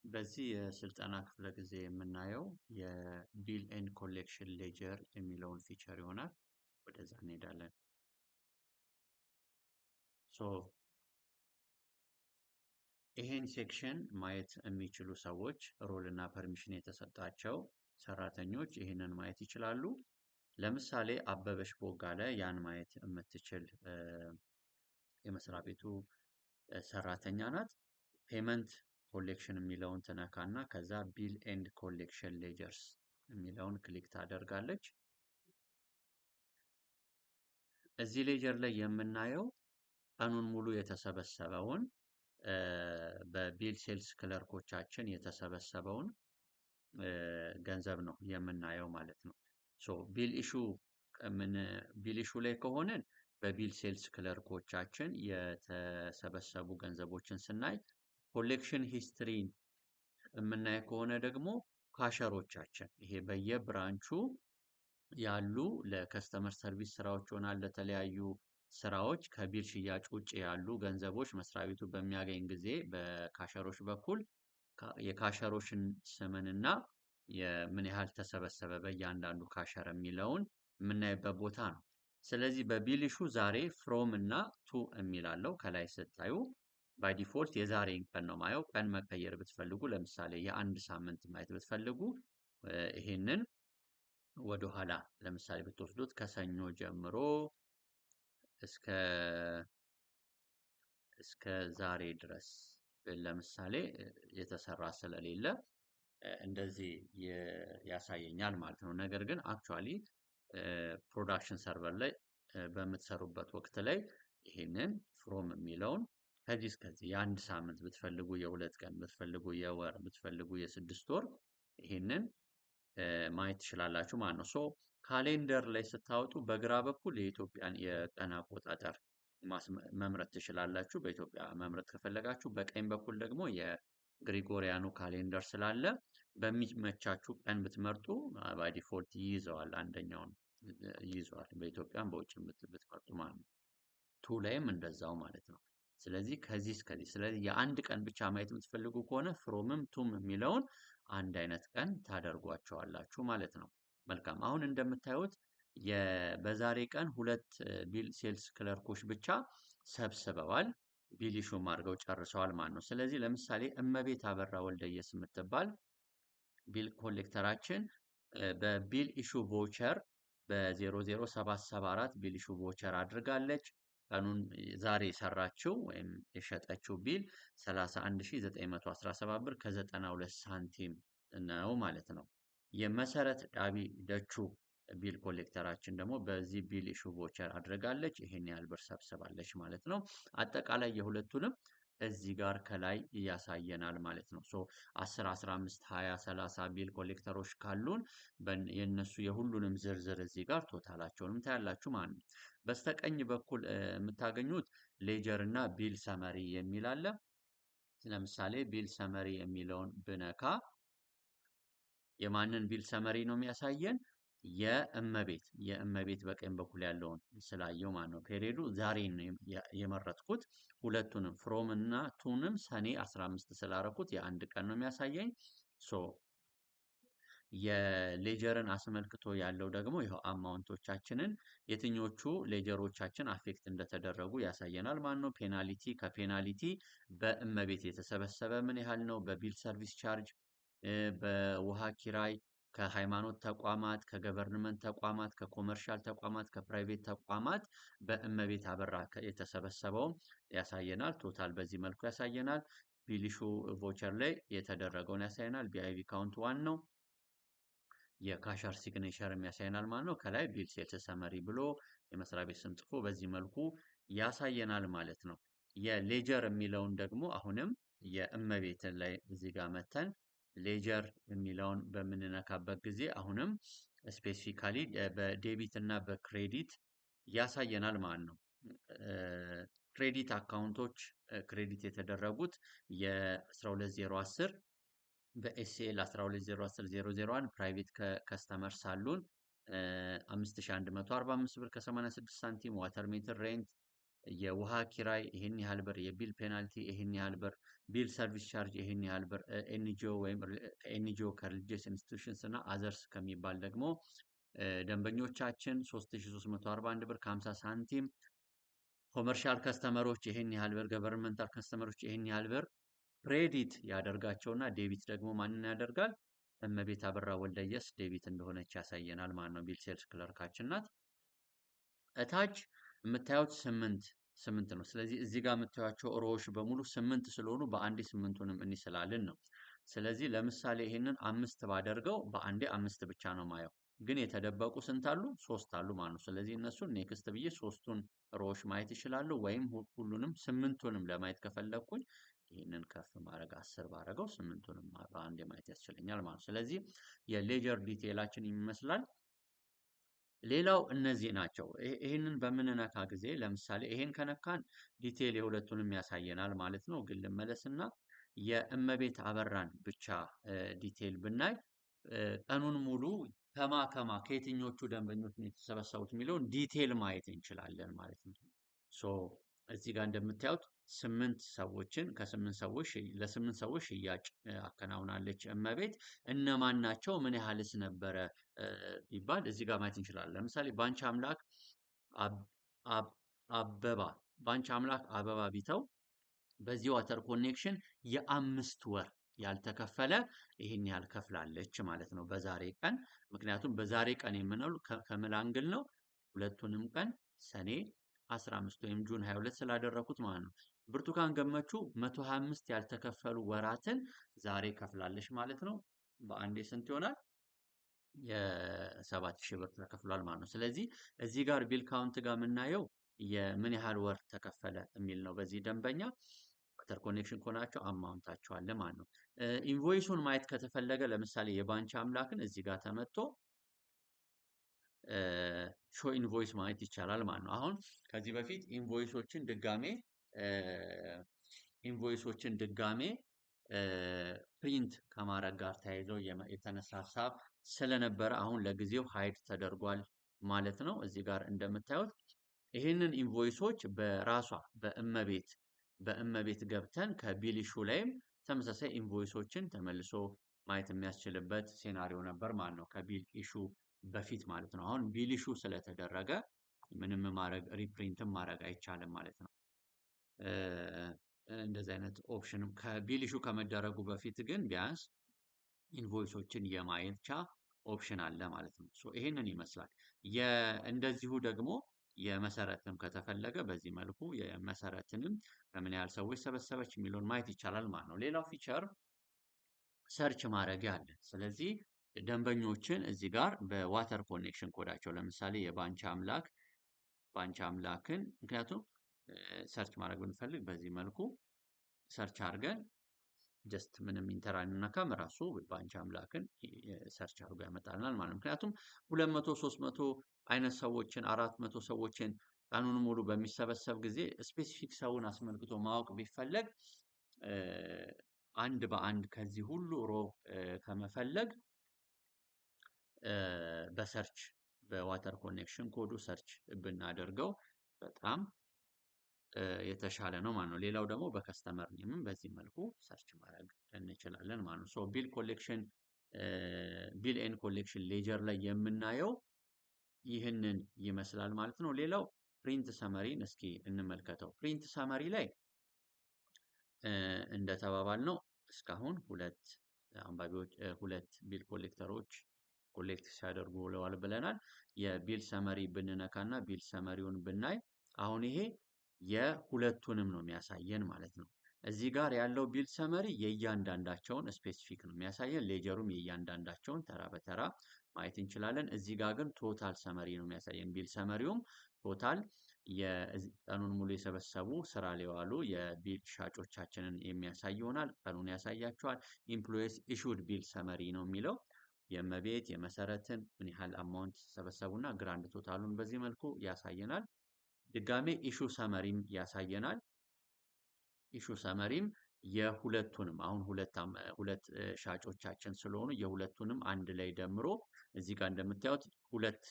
በዚህ የስልጠና ክፍለ ጊዜ የምናየው የቢል ኤንድ ኮሌክሽን ሌጀር የሚለውን ፊቸር ይሆናል። ወደዛ እንሄዳለን። ሶ ይሄን ሴክሽን ማየት የሚችሉ ሰዎች ሮል እና ፐርሚሽን የተሰጣቸው ሰራተኞች ይህንን ማየት ይችላሉ። ለምሳሌ አበበች ቦጋለ ያን ማየት የምትችል የመስሪያ ቤቱ ሰራተኛ ናት። ፔመንት ኮሌክሽን የሚለውን ትነካና ከዛ ቢል ኤንድ ኮሌክሽን ሌጀርስ የሚለውን ክሊክ ታደርጋለች። እዚህ ሌጀር ላይ የምናየው ቀኑን ሙሉ የተሰበሰበውን በቢል ሴልስ ክለርኮቻችን የተሰበሰበውን ገንዘብ ነው የምናየው ማለት ነው። ሶ ቢል ኢሹ ላይ ከሆነን በቢል ሴልስ ክለርኮቻችን የተሰበሰቡ ገንዘቦችን ስናይ፣ ኮሌክሽን ሂስትሪ የምናይ ከሆነ ደግሞ ካሸሮቻችን ይሄ በየብራንቹ ያሉ ለከስተመር ሰርቪስ ስራዎች ይሆናል ለተለያዩ ስራዎች ከቢል ሽያጭ ውጭ ያሉ ገንዘቦች መስሪያ ቤቱ በሚያገኝ ጊዜ በካሸሮች በኩል የካሸሮችን ስምንና የምን ያህል ተሰበሰበ በእያንዳንዱ ካሸር የሚለውን የምናይበት ቦታ ነው። ስለዚህ በቢል ኢሹ ዛሬ ፍሮም እና ቱ የሚላለው ከላይ ስታዩ ባይ ዲፎልት የዛሬን ቀን ነው ማየው። ቀን መቀየር ብትፈልጉ ለምሳሌ የአንድ ሳምንት ማየት ብትፈልጉ ይሄንን ወደ ኋላ ለምሳሌ ብትወስዱት ከሰኞ ጀምሮ እስከ ዛሬ ድረስ ለምሳሌ የተሰራ ስለሌለ እንደዚህ ያሳየኛል ማለት ነው። ነገር ግን አክቹአሊ ፕሮዳክሽን ሰርቨር ላይ በምትሰሩበት ወቅት ላይ ይሄንን ፍሮም የሚለውን ከዚህ እስከዚህ የአንድ ሳምንት ብትፈልጉ የሁለት ቀን ብትፈልጉ የወር ብትፈልጉ የስድስት ወር ይሄንን ማየት ትችላላችሁ ማለት ነው። ሶ ካሌንደር ላይ ስታወጡ በግራ በኩል የኢትዮጵያን የቀን አቆጣጠር መምረጥ ትችላላችሁ በኢትዮጵያ መምረጥ ከፈለጋችሁ። በቀኝ በኩል ደግሞ የግሪጎሪያኑ ካሌንደር ስላለ በሚመቻችሁ ቀን ብትመርጡ ባይ ዲፎልት ይይዘዋል፣ አንደኛውን ይይዘዋል በኢትዮጵያም በውጭም ብትመርጡ ማለት ነው። ቱ ላይም እንደዛው ማለት ነው። ስለዚህ ከዚህ እስከዚህ ስለዚህ የአንድ ቀን ብቻ ማየት የምትፈልጉ ከሆነ ፍሮምም ቱም የሚለውን አንድ አይነት ቀን ታደርጓቸዋላችሁ ማለት ነው። መልካም። አሁን እንደምታዩት በዛሬ ቀን ሁለት ቢል ሴልስ ክለርኮች ብቻ ሰብስበዋል፣ ቢል ኢሹም አድርገው ጨርሰዋል ማለት ነው። ስለዚህ ለምሳሌ እመቤት አበራ ወልደየስ የምትባል ቢል ኮሌክተራችን በቢል ኢሹ ቮቸር በ00774 ቢል ኢሹ ቮቸር አድርጋለች። ቀኑን ዛሬ የሰራችው ወይም የሸጠችው ቢል 31917 ብር ከ92 ሳንቲም ነው ማለት ነው። የመሰረት ዳቢ ደቹ ቢል ኮሌክተራችን ደግሞ በዚህ ቢል ኢሹ ቮቸር አድርጋለች፣ ይሄን ያህል ብር ሰብስባለች ማለት ነው። አጠቃላይ የሁለቱንም እዚህ ጋር ከላይ ያሳየናል ማለት ነው። ሶ 10 15 20 30 ቢል ኮሌክተሮች ካሉን የነሱ የሁሉንም ዝርዝር እዚህ ጋር ቶታላቸውንም ታያላችሁ ማለት ነው። በስተቀኝ በኩል የምታገኙት ሌጀር እና ቢል ሰመሪ የሚል አለ። ለምሳሌ ቢል ሰመሪ የሚለውን ብነካ የማንን ቢል ሰመሪ ነው የሚያሳየን? የእመቤት በቀኝ በኩል ያለውን ስላየው ማለት ነው። ፔሪዱ ዛሬ ነው የመረጥኩት። ሁለቱንም ፍሮም እና ቱንም ሰኔ 15 ስላረኩት የአንድ ቀን ነው የሚያሳየኝ። ሶ የሌጀርን አስመልክቶ ያለው ደግሞ ይኸው አማውንቶቻችንን የትኞቹ ሌጀሮቻችን አፌክት እንደተደረጉ ያሳየናል ማለት ነው። ፔናሊቲ ከፔናሊቲ በእመቤት የተሰበሰበ ምን ያህል ነው? በቢል ሰርቪስ ቻርጅ፣ በውሃ ኪራይ፣ ከሃይማኖት ተቋማት፣ ከገቨርንመንት ተቋማት፣ ከኮመርሻል ተቋማት፣ ከፕራይቬት ተቋማት በእመቤት አበራ የተሰበሰበውን ያሳየናል። ቶታል በዚህ መልኩ ያሳየናል። ቢል ኢሹ ቮቸር ላይ የተደረገውን ያሳየናል። ቢአይቪ ካውንት ዋን ነው። የካሸር ሲግኔቸር ያሳየናል ማለት ነው። ከላይ ቢል ሴልስ ሰመሪ ብሎ የመስሪያ ቤት ስም ጽፎ በዚህ መልኩ ያሳየናል ማለት ነው። የሌጀር የሚለውን ደግሞ አሁንም የእመቤትን ላይ እዚህ ጋር መተን ሌጀር የሚለውን በምንነካበት ጊዜ አሁንም ስፔሲፊካሊ በዴቢት እና በክሬዲት ያሳየናል ማለት ነው። ክሬዲት አካውንቶች ክሬዲት የተደረጉት የ12010 በኤስኤል 1201001 ፕራይቬት ከስተመርስ አሉን 5145 ብር ከ86 ሳንቲም። ዋተር ሜትር ሬንት የውሃ ኪራይ ይሄን ያህል ብር፣ የቢል ፔናልቲ ይሄን ያህል ብር፣ ቢል ሰርቪስ ቻርጅ ይሄን ያህል ብር፣ ኤንጂኦ ወይም ከኤንጂኦ ከሪሊጂየስ ኢንስቲትዩሽንስ እና አዘርስ ከሚባል ደግሞ ደንበኞቻችን 3341 ብር ከ50 ሳንቲም፣ ኮመርሻል ከስተመሮች ይሄን ያህል ብር፣ ገቨርንመንታል ከስተመሮች ይሄን ያህል ብር ክሬዲት ያደርጋቸውና ዴቢት ደግሞ ማንን ያደርጋል? እመቤት አበራ ወልደየስ ዴቢት እንደሆነች ያሳየናል ማለት ነው። ቢል ሴልስ ክለርካችን ናት። እታች የምታዩት ስምንት ነው። ስለዚህ እዚህ ጋር የምታዩቸው ሮዎች በሙሉ 8 ስለሆኑ በአንዴ 8ቱንም እንስላለን ነው። ስለዚህ ለምሳሌ ይሄንን 5 ባደርገው በአንዴ 5 ብቻ ነው ማየው። ግን የተደበቁ ስንት አሉ? 3 አሉ ማለት ነው። ስለዚህ እነሱን ኔክስት ብዬ 3ቱን ሮዎች ማየት ይችላሉ። ወይም ሁሉንም 8ቱንም ለማየት ከፈለኩኝ ይህንን ከፍ ማድረግ 10 ባደረገው 8ቱንም በአንዴ ማየት ያስችለኛል ማለት ነው። ስለዚህ የሌጀር ዲቴይላችን ይመስላል። ሌላው እነዚህ ናቸው። ይህንን በምንነካ ጊዜ ለምሳሌ ይሄን ከነካን ዲቴይል የሁለቱንም ያሳየናል ማለት ነው። ግን ልመለስና የእመቤት አበራን ብቻ ዲቴይል ብናይ ቀኑን ሙሉ ከማ ከየትኞቹ ደንበኞች ነው የተሰበሰቡት የሚለውን ዲቴይል ማየት እንችላለን ማለት ነው። ሶ እዚህ ጋር እንደምታዩት 8 ሰዎችን ለስምንት ሰዎች ሽያጭ አከናውናለች እመቤት። እነማን ናቸው? ምን ያህልስ ነበረ ቢባል እዚህ ጋር ማየት እንችላለን። ለምሳሌ ባንቺ አምላክ አበባ ቢተው በዚህ ዋተር ኮኔክሽን የ5 ወር ያልተከፈለ ይህን ያህል ከፍላለች ማለት ነው በዛሬ ቀን። ምክንያቱም በዛሬ ቀን የምንለው ከምን አንግል ነው? ሁለቱንም ቀን ሰኔ 15 ወይም ጁን 22 ስላደረኩት ማለት ነው። ብርቱካን ገመቹ 125 ያልተከፈሉ ወራትን ዛሬ ከፍላለች ማለት ነው። በአንዴ ስንት ይሆናል? የ7000 ብር ተከፍሏል ማለት ነው። ስለዚህ እዚህ ጋር ቢል ካውንት ጋር የምናየው የምን ያህል ወር ተከፈለ የሚል ነው። በዚህ ደንበኛ ዋተር ኮኔክሽን ከሆናቸው አማውንታቸው አለ ማለት ነው። ኢንቮይሱን ማየት ከተፈለገ ለምሳሌ የባንቺ አምላክን እዚህ ጋር ተመቶ ሾ ኢንቮይስ ማየት ይቻላል ማለት ነው። አሁን ከዚህ በፊት ኢንቮይሶችን ድጋሜ ፕሪንት ከማድረግ ጋር ተያይዞ የተነሳ ሀሳብ ስለነበረ አሁን ለጊዜው ሃይድ ተደርጓል ማለት ነው። እዚህ ጋር እንደምታዩት ይህንን ኢንቮይሶች በራሷ በእመቤት ገብተን ከቢል ኢሹ ላይም ተመሳሳይ ኢንቮይሶችን ተመልሶ ማየት የሚያስችልበት ሴናሪዮ ነበር ማለት ነው። ከቢል ኢሹ በፊት ማለት ነው። አሁን ቢል ኢሹ ስለተደረገ ምንም ሪፕሪንትም ማድረግ አይቻልም ማለት ነው። እንደዚህ አይነት ኦፕሽንም ከቢል ኢሹ ከመደረጉ በፊት ግን ቢያንስ ኢንቮይሶችን የማየቻ ኦፕሽን አለ ማለት ነው። ሶ ይሄንን ይመስላል። እንደዚሁ ደግሞ የመሰረትም ከተፈለገ በዚህ መልኩ የመሰረትንም ከምን ያህል ሰዎች ሰበሰበች የሚለውን ማየት ይቻላል ማለት ነው። ሌላው ፊቸር ሰርች ማድረጊያ አለ። ስለዚህ ደንበኞችን እዚህ ጋር በዋተር ኮኔክሽን ኮዳቸው ለምሳሌ የባንቺ አምላክን ምክንያቱም ሰርች ማድረግ ብንፈልግ በዚህ መልኩ ሰርች አድርገን ጀስት ምንም ኢንተር አንነካም ራሱ ባንቺ አምላክን ሰርች አድርጎ ያመጣልናል ማለት ነው። ምክንያቱም 200 300 አይነት ሰዎችን 400 ሰዎችን ቀኑን ሙሉ በሚሰበሰብ ጊዜ ስፔሲፊክ ሰውን አስመልክቶ ማወቅ ቢፈለግ አንድ በአንድ ከዚህ ሁሉ ሮ ከመፈለግ በሰርች በዋተር ኮኔክሽን ኮዱ ሰርች ብናደርገው በጣም የተሻለ ነው ማለት ነው። ሌላው ደግሞ በከስተመር ኔምም በዚህ መልኩ ሰርች ማድረግ እንችላለን ማለት ነው። ሶ ቢል ኤንድ ኮሌክሽን ሌጀር ላይ የምናየው ይህንን ይመስላል ማለት ነው። ሌላው ፕሪንት ሰመሪን እስኪ እንመልከተው። ፕሪንት ሰመሪ ላይ እንደተባባል ነው እስካሁን ሁለት ቢል ኮሌክተሮች ኮሌክት ሲያደርጉ ውለዋል ብለናል። የቢል ሰመሪ ብንነካና ቢል ሰመሪውን ብናይ አሁን ይሄ የሁለቱንም ነው የሚያሳየን ማለት ነው። እዚህ ጋር ያለው ቢል ሰመሪ የእያንዳንዳቸውን ስፔሲፊክ ነው የሚያሳየን። ሌጀሩም የእያንዳንዳቸውን ተራ በተራ ማየት እንችላለን። እዚህ ጋር ግን ቶታል ሰመሪ ነው የሚያሳየን። ቢል ሰመሪውም ቶታል ቀኑን ሙሉ የሰበሰቡ ስራ ላይ የዋሉ የቢል ሻጮቻችንን የሚያሳይ ይሆናል። ቀኑን ያሳያቸዋል። ኢምፕሎይስ ኢሹድ ቢል ሰመሪ ነው የሚለው የእመቤት የመሰረትን ምን ያህል አማውንት ሰበሰቡና ግራንድ ቶታሉን በዚህ መልኩ ያሳየናል። ድጋሜ ኢሹ ሰመሪም ያሳየናል። ኢሹ ሰመሪም የሁለቱንም አሁን ሁለት ሻጮቻችን ስለሆኑ የሁለቱንም አንድ ላይ ደምሮ እዚህ ጋር እንደምታዩት ሁለት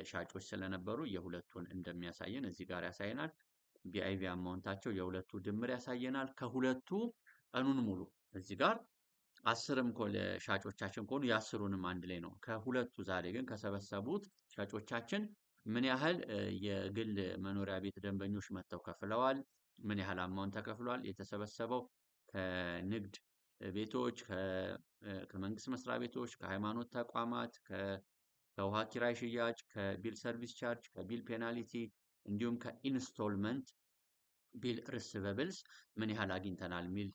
ሻጮች ስለነበሩ የሁለቱን እንደሚያሳየን እዚህ ጋር ያሳየናል። ቪአይቪ አማውንታቸው የሁለቱ ድምር ያሳየናል። ከሁለቱ ቀኑን ሙሉ እዚህ ጋር 10ም ሻጮቻችን ከሆኑ የ10ሩንም አንድ ላይ ነው። ከሁለቱ ዛሬ ግን ከሰበሰቡት ሻጮቻችን ምን ያህል የግል መኖሪያ ቤት ደንበኞች መጥተው ከፍለዋል፣ ምን ያህል አማውንት ተከፍሏል፣ የተሰበሰበው ከንግድ ቤቶች፣ ከመንግስት መስሪያ ቤቶች፣ ከሃይማኖት ተቋማት፣ ከውሃ ኪራይ ሽያጭ፣ ከቢል ሰርቪስ ቻርጅ፣ ከቢል ፔናልቲ እንዲሁም ከኢንስቶልመንት ቢል ሪሲቨብልስ ምን ያህል አግኝተናል የሚል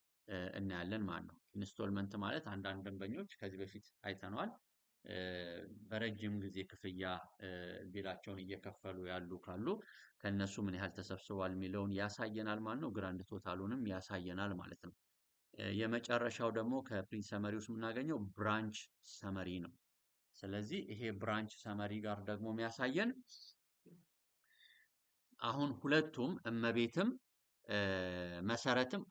እናያለን ማለት ነው። ኢንስቶልመንት ማለት አንዳንድ ደንበኞች ከዚህ በፊት አይተነዋል በረጅም ጊዜ ክፍያ ቢላቸውን እየከፈሉ ያሉ ካሉ ከነሱ ምን ያህል ተሰብስቧል የሚለውን ያሳየናል ማለት ነው። ግራንድ ቶታሉንም ያሳየናል ማለት ነው። የመጨረሻው ደግሞ ከፕሪንት ሰመሪ ውስጥ የምናገኘው ብራንች ሰመሪ ነው። ስለዚህ ይሄ ብራንች ሰመሪ ጋር ደግሞ የሚያሳየን አሁን ሁለቱም እመቤትም መሰረትም